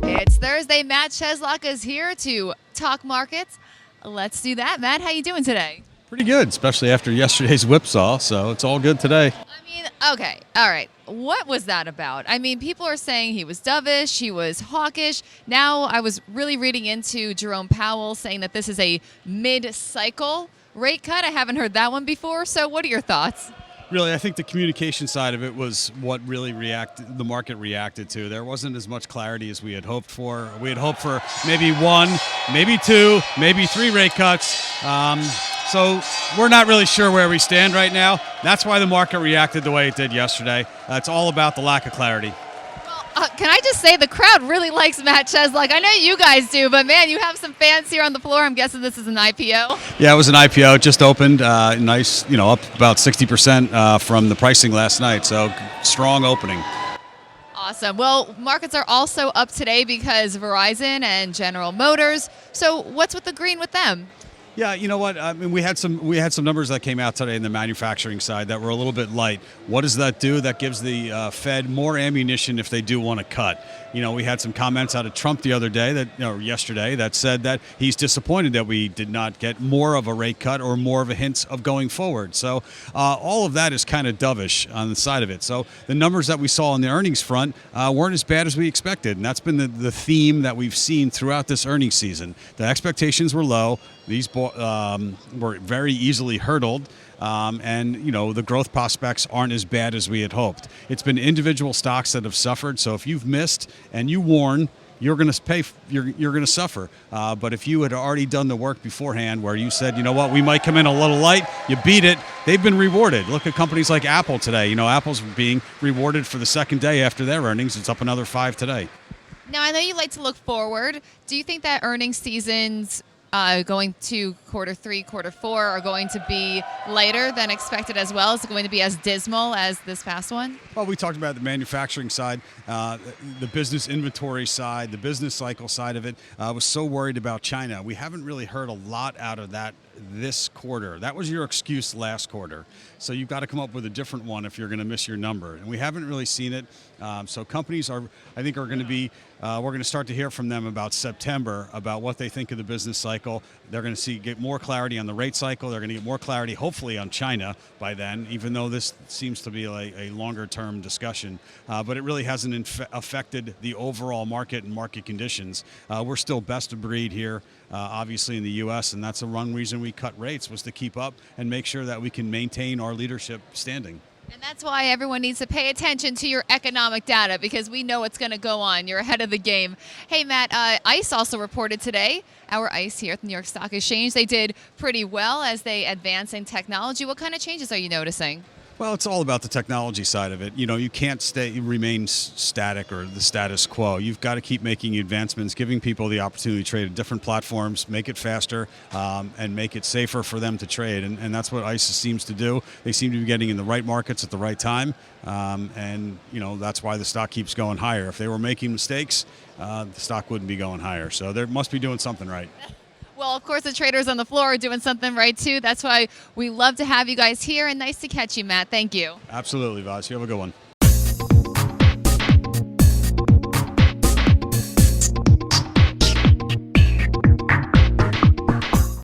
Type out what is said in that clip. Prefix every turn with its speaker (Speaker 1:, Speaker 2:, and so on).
Speaker 1: It's Thursday. Matt Cheslock is here to talk markets. Let's do that. Matt, how you doing today?
Speaker 2: Pretty good, especially after yesterday's whipsaw, so it's all good today.
Speaker 1: I mean, okay, all right. What was that about? I mean, people are saying he was dovish, he was hawkish. Now I was really reading into Jerome Powell saying that this is a mid-cycle rate cut. I haven't heard that one before, so what are your thoughts?
Speaker 2: Really, I think the communication side of it was what really the market reacted to. There wasn't as much clarity as we had hoped for. We had hoped for maybe one, maybe two, maybe three rate cuts. So we're not really sure where we stand right now. That's why the market reacted the way it did yesterday. It's all about the lack of clarity.
Speaker 1: Well, can I just say the crowd really likes Matt Cheslock? I know you guys do, but man, you have some fans here on the floor. I'm guessing this is an IPO.
Speaker 2: Yeah, it was an IPO. It just opened. Nice, up about 60% from the pricing last night. So strong opening.
Speaker 1: Awesome. Well, markets are also up today because Verizon and General Motors. So what's with the green with them?
Speaker 2: Yeah, you know what? I mean, we had some numbers that came out today in the manufacturing side that were a little bit light. What does that do? That gives the Fed more ammunition if they do want to cut. We had some comments out of Trump the other day yesterday that said that he's disappointed that we did not get more of a rate cut or more of a hint of going forward. So all of that is kind of dovish on the side of it. So the numbers that we saw on the earnings front weren't as bad as we expected, and that's been the theme that we've seen throughout this earnings season. The expectations were low. These were very easily hurdled, and the growth prospects aren't as bad as we had hoped. It's been individual stocks that have suffered. So if you've missed and you warn, you're going to pay. You're going to suffer. But if you had already done the work beforehand, where you said, you know what, we might come in a little light, you beat it. They've been rewarded. Look at companies like Apple today. Apple's being rewarded for the second day after their earnings. It's up another 5 today.
Speaker 1: Now, I know you like to look forward. Do you think that earnings seasons going to quarter 3, quarter 4 are going to be lighter than expected as well? Is it going to be as dismal as this past one?
Speaker 2: Well, we talked about the manufacturing side, the business inventory side, the business cycle side of it. I was so worried about China. We haven't really heard a lot out of that this quarter. That was your excuse last quarter. So you've got to come up with a different one if you're going to miss your number. And we haven't really seen it. So companies are going to be, we're going to start to hear from them about September about what they think of the business cycle. They're going to get more clarity on the rate cycle. They're going to get more clarity, hopefully, on China by then, even though this seems to be a longer-term discussion. But it really hasn't affected the overall market and market conditions. We're still best of breed here, obviously, in the U.S., and that's one reason we cut rates, was to keep up and make sure that we can maintain our leadership standing.
Speaker 1: And that's why everyone needs to pay attention to your economic data, because we know what's going to go on. You're ahead of the game. Hey, Matt, ICE also reported today. Our ICE here at the New York Stock Exchange, they did pretty well as they advance in technology. What kind of changes are you noticing?
Speaker 2: Well, it's all about the technology side of it. You can't remain static or the status quo. You've got to keep making advancements, giving people the opportunity to trade at different platforms, make it faster, and make it safer for them to trade. And that's what ICE seems to do. They seem to be getting in the right markets at the right time. And that's why the stock keeps going higher. If they were making mistakes, the stock wouldn't be going higher. So they must be doing something right.
Speaker 1: Well, of course, the traders on the floor are doing something right, too. That's why we love to have you guys here, and nice to catch you, Matt. Thank you.
Speaker 2: Absolutely, Vaz. You have a good one.